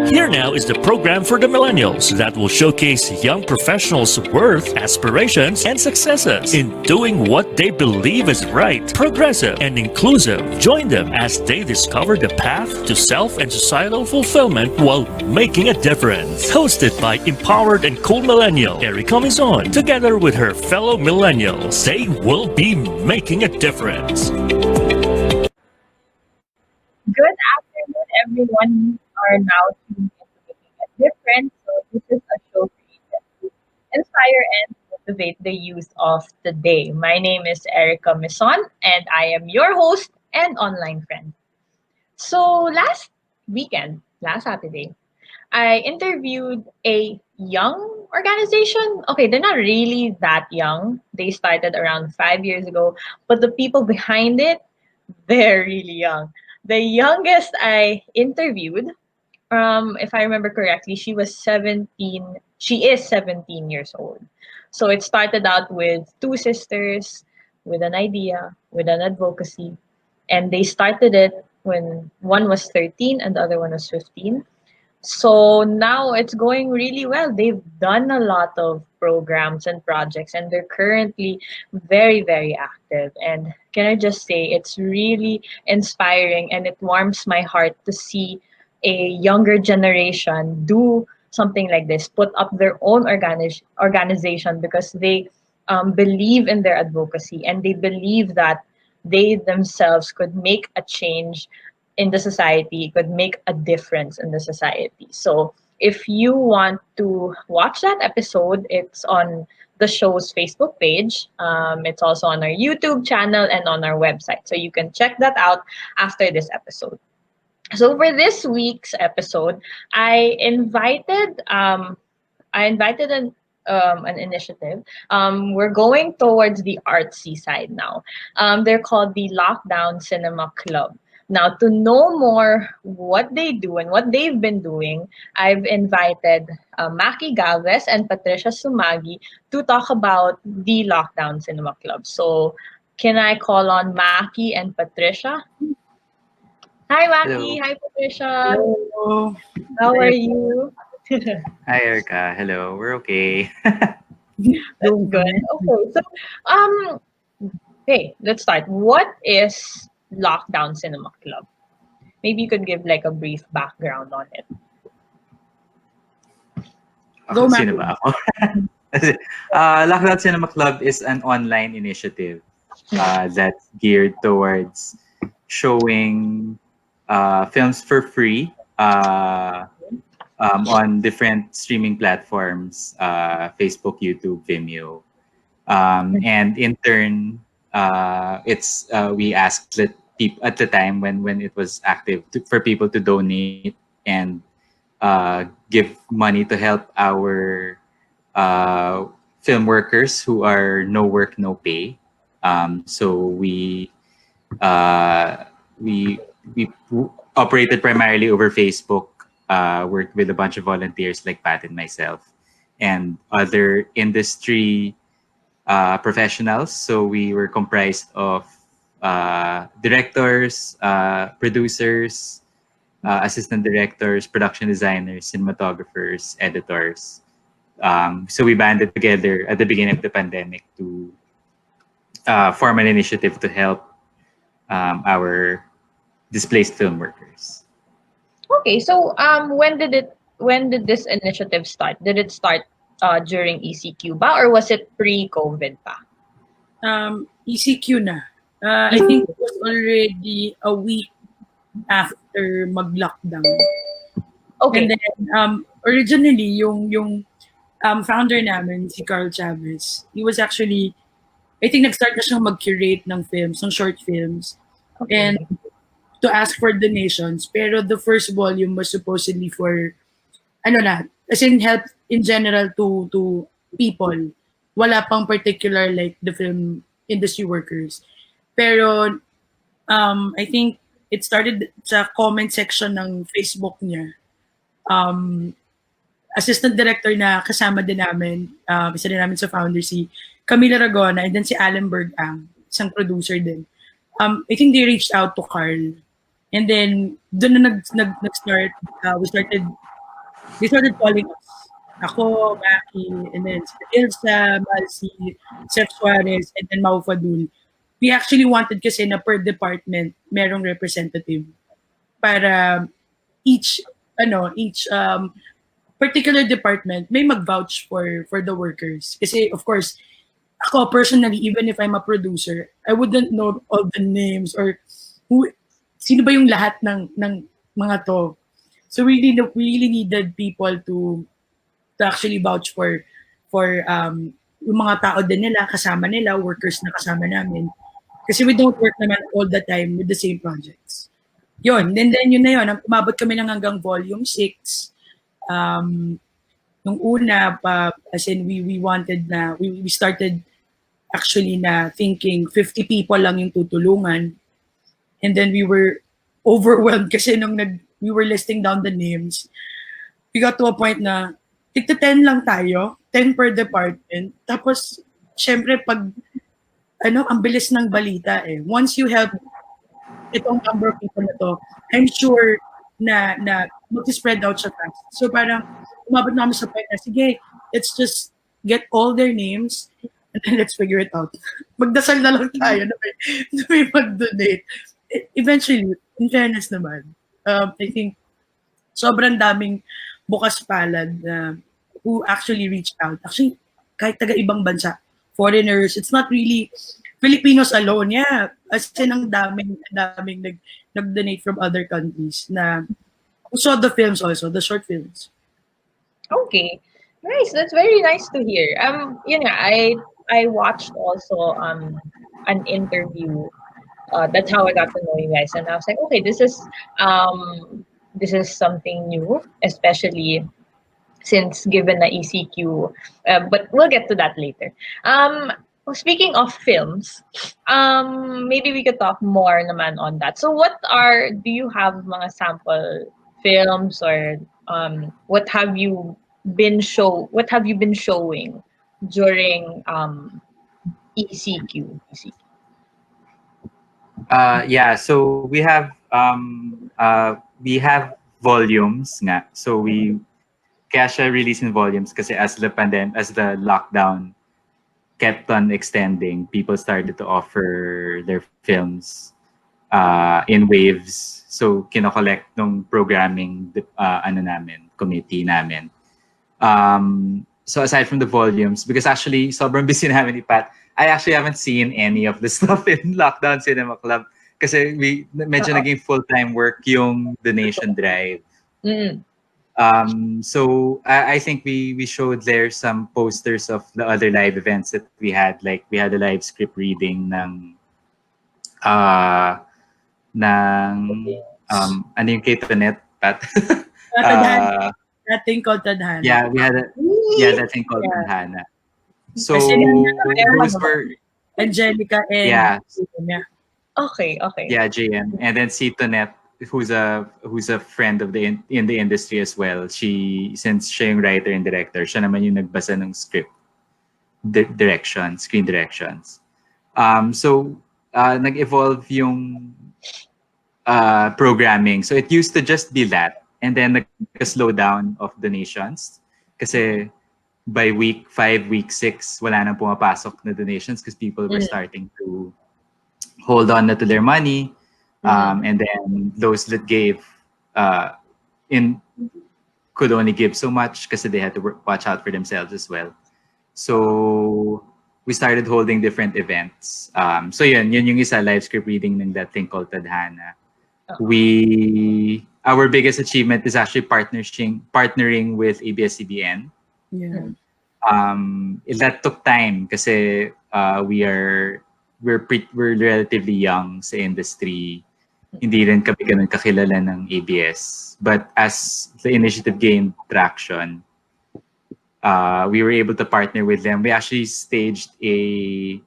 Here now is the program for the millennials that will showcase young professionals' worth, aspirations, and successes in doing what they believe is right, progressive, and inclusive. Join them as they discover the path to self and societal fulfillment while making a difference. Hosted by empowered and cool millennial Erika Mison, together with her fellow millennials, they will be making a difference. Good afternoon, everyone. We are now tuning into Making a Difference. So this is a show created to inspire and motivate the youth of today. My name is Erika Mison, and I am your host and online friend. So last Saturday, I interviewed a young organization. Okay, they're not really that young. They started around 5 years ago, but the people behind it, they're really young. The youngest I interviewed, if I remember correctly, she was 17. She is 17 years old. So it started out with two sisters, with an idea, with an advocacy, and they started it when one was 13 and the other one was 15. So now it's going really well. They've done a lot of programs and projects, and they're currently very, very active. And can I just say, it's really inspiring and it warms my heart to see a younger generation do something like this, put up their own organization because they believe in their advocacy and they believe that they themselves could make a change in the society, could make a difference in the society. So if you want to watch that episode, it's on the show's Facebook page. It's also on our YouTube channel and on our website. So you can check that out after this episode. So for this week's episode, I invited an initiative. We're going towards the artsy side now. They're called the Lockdown Cinema Club. Now, to know more what they do and what they've been doing, I've invited Mackie, Galvez, and Patricia Sumagui to talk about the Lockdown Cinema Club. So, can I call on Mackie and Patricia? Hi, Mackie. Hello. Hi, Patricia. Hello. How are you? Hi, Erica. Hello. We're okay. That's good. Okay, so okay, let's start. What is Lockdown Cinema Club? Maybe you could give like a brief background on it. Go, Sino Mackie. ba ako? Lockdown Cinema Club is an online initiative that's geared towards showing films for free on different streaming platforms, Facebook, YouTube, Vimeo. And in turn, it's we asked that people at the time when it was active for people to donate and give money to help our film workers who are no work, no pay. So we operated primarily over Facebook, worked with a bunch of volunteers like Pat and myself, and other industry professionals. So we were comprised of directors, producers, assistant directors, production designers, cinematographers, editors. So we banded together at the beginning of the pandemic to form an initiative to help our displaced film workers. Okay, so when did this initiative start? Did it start during ECQ ba or was it pre-COVID pa? ECQ na. I think it was already a week after mag-lockdown. Okay. And then originally yung founder namin, si Carl Chavez, he was actually, I think nag-start na siyang mag-curate ng films, ng short films. Okay. And to ask for donations. Pero the first volume was supposedly for, as in help in general to people. Wala pang particular like the film industry workers. Pero I think it started sa comment section ng Facebook niya. Assistant director na kasama din namin, isa din namin sa founder, si Camila Ragona, and then si Alan Bergang, isang producer din. I think they reached out to Carl. And then, doon na nag-start, we started they started calling us. Ako, Mackie, and then si Ilsa, Malsi, Seth Suarez, and then Mau Fadul. We actually wanted kasi na per department merong representative para each particular department may mag-vouch for the workers. Kasi of course, ako personally, even if I'm a producer, I wouldn't know all the names or sino ba yung lahat ng mga to. So we really needed people to actually vouch for yung mga tao din nila, kasama nila, workers na kasama namin. Kasi we don't work naman all the time with the same projects. Yun, then yun na yun. Umabot kami ng hanggang volume 6. Nung una, as in we wanted na, we started actually na thinking 50 people lang yung tutulungan. And then we were overwhelmed kasi we were listing down the names. We got to a point na, tigta 10 lang tayo, 10 per department. Tapos, syempre, ang bilis ng balita eh. Once you have itong number of people na to, I'm sure na mag-spread out siya fast. So parang, umabot namin sa point na, sige, let's just get all their names and then let's figure it out. Magdasal na lang tayo na may mag-donate. Eventually, in fairness naman, I think sobrang daming bukas palad na who actually reached out. Actually, kahit taga-ibang bansa, foreigners, it's not really Filipinos alone. Yeah, as in ang daming nag-donate from other countries na who saw the films also, the short films. Okay. Nice. That's very nice to hear. Yun nga, I watched also an interview. That's how I got to know you guys, and I was like, okay, this is something new, especially since given the ECQ. But we'll get to that later. Speaking of films, maybe we could talk more naman on that. So do you have mga sample films or what have you been showing during ECQ? Yeah, so we have volumes nga. So we kaya siya release in volumes kasi as the lockdown kept on extending, people started to offer their films in waves. So kino-collect nung programming committee namin. So aside from the volumes, because actually sobrang busy namin ni Pat, I actually haven't seen any of the stuff in Lockdown Cinema Club kasi medyo naging full-time work yung donation drive. So I think we showed there some posters of the other live events that we had. Like we had a live script reading ng ano yung kay Tonet, Pat? That thing called Tadhana. Yeah, we had that thing called Tadhana. So those were Angelica and Okay. Yeah, JM, and then si Tonet, who's a friend of in the industry as well. Since siya yung writer and director, siya naman yung nagbasa ng script screen directions. So nag-evolve yung programming. So it used to just be that, and then nag-slow down of donations kasi by week 5, week 6, wala nang pumapasok na donations because people were starting to hold on to their money. And then those that gave could only give so much because they had to watch out for themselves as well. So we started holding different events. So yun yung isa, live script reading ng that thing called Tadhana. Our biggest achievement is actually partnering with ABS-CBN. Yeah. That took time kasi we're relatively young sa industry. Hindi rin kami ganun kakilala ng ABS. But as the initiative gained traction, we were able to partner with them. We actually staged a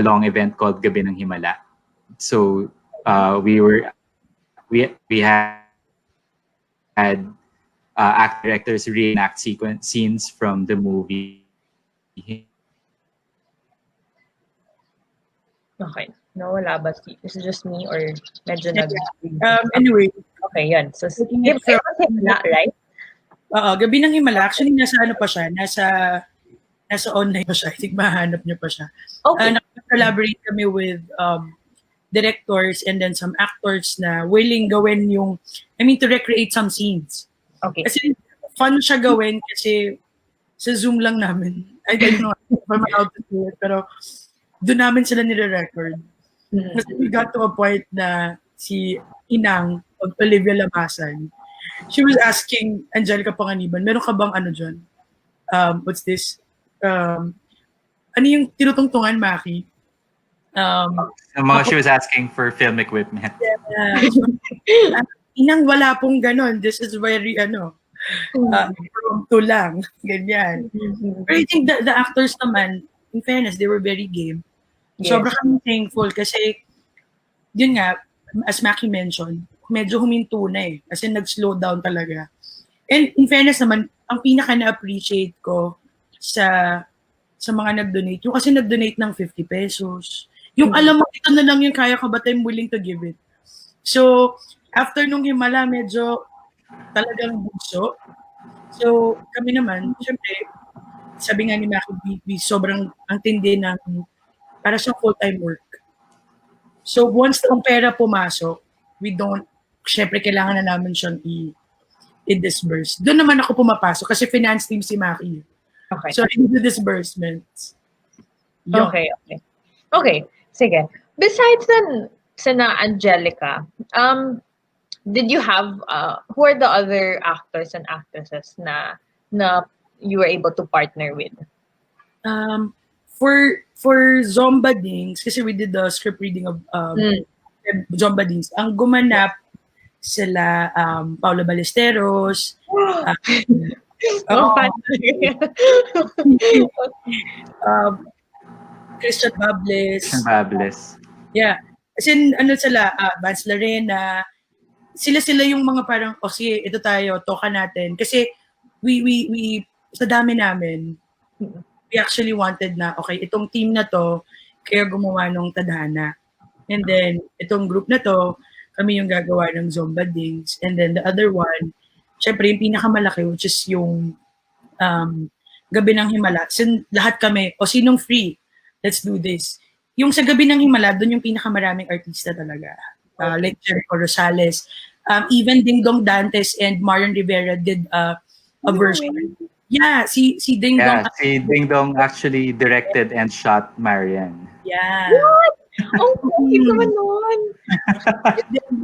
long event called Gabi ng Himala. So we had actor directors reenact scenes from the movie. Okay. No, wala ba? Is it just me or medyo nag... Anyway, Okay, yan. So, Looking at it was himla, right? Gabi ng Himala. Actually, nasa ano pa siya, nasa online pa siya. I think mahanap niyo pa siya. Okay. Nakaka-collaborate kami with directors and then some actors na willing gawin to recreate some scenes. Okay. Kasi fun siya gawin kasi sa Zoom lang namin. I don't know if I'm allowed to do it, pero doon namin sila nire-record. Kasi we got to a point na si Inang of Olivia Lamasan, she was asking Angelica Panganiban, meron ka bang ano dyan? What's this? Ano yung tinutungtungan, Mackie? She was asking for film equipment. Inang, wala pong ganon. This is very, from to lang. Ganyan. But I think the actors naman, in fairness, they were very game. Yes. Sobrang kami thankful kasi, yun nga, as Mackie mentioned, medyo huminto na eh. Kasi nag-slow down talaga. And in fairness naman, ang pinaka na-appreciate ko sa mga nag-donate, yung kasi nag-donate ng 50 pesos. Yung alam mo, ito na lang yung kaya ko, but I'm willing to give it. So, after nung Himala, medyo talagang bugso. So, kami naman, syempre, sabi nga ni Mackie, sobrang ang tindi ng para sa full-time work. So, once ang pera pumasok, syempre, kailangan na namin siyang i-disburse. Doon naman ako pumapasok kasi finance team si Mackie. Okay. So, I do the disbursements. Yun. Okay. Sige. Besides na Angelica, did you have, who are the other actors and actresses na you were able to partner with? For Zomba Dings, kasi we did the script reading of Zomba Dings, ang gumanap sila Paula Ballesteros, Christian Bables. Yeah. As in, sila, Vance Larena, sila yung mga parang, sige, ito tayo, toka natin. Kasi, we sa dami namin, we actually wanted na, okay, itong team na to, kaya gumawa ng Tadhana. And then, itong group na to, kami yung gagawa ng Zomba Dings. And then, the other one, syempre, yung pinakamalaki, which is yung Gabi ng Himala. Lahat kami, sinong free? Let's do this. Yung sa Gabi ng Himala, doon yung pinakamaraming artista talaga. Like Jericho Rosales. Even Ding Dong Dantes and Marian Rivera did a version. Yeah, si Ding Dong. Yeah, si Ding Dong actually directed and shot Marian. Yeah. What? Oh, cute naman nun.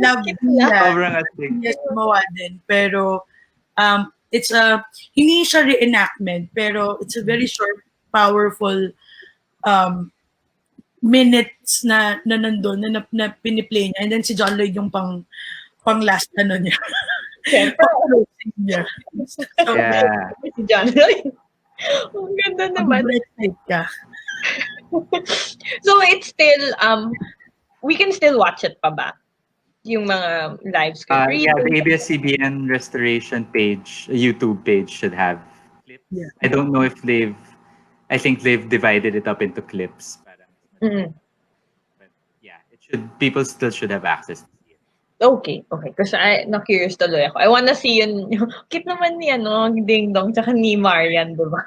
Love nila. Sobrang ating. Yes, gumawa din. Pero, it's hindi siya reenactment, pero it's a very short, powerful minutes na nandun, na piniplay niya. And then si John Lloyd yung pang last niya. niya. So, Yeah. Si John Lloyd. Ang ganda naman. Ka. So it's still, we can still watch it pa ba? Yung mga live script Yeah, the ABS-CBN restoration page, YouTube page should have clips. Yeah. I don't know if I think they've divided it up into clips. Mm-hmm. But yeah, people still should have access to see it. Okay. Kasi na-curious tuloy ako. I wanna see yun. Cute naman niya, no? Ding Dong, tsaka ni Marian, diba?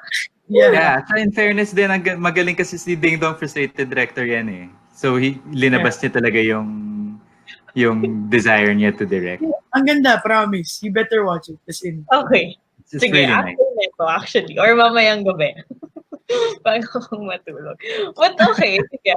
Yeah. So in fairness din, magaling kasi si Ding Dong, frustrated director yan eh. So linabas niya talaga yung desire niya to direct. Ang ganda, promise. You better watch it. Okay. It's Sige, really nice. Nito, actually. Or mamayang gabi. Bago akong matulog. But okay, sige.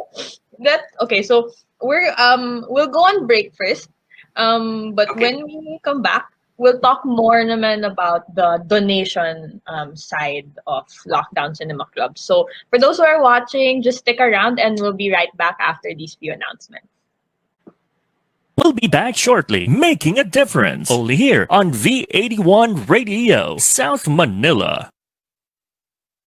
Okay, so we'll go on break first. But Okay. when we come back, we'll talk more naman about the donation side of Lockdown Cinema Club. So for those who are watching, just stick around and we'll be right back after these few announcements. We'll be back shortly, making a difference. Only here on V81 Radio, South Manila.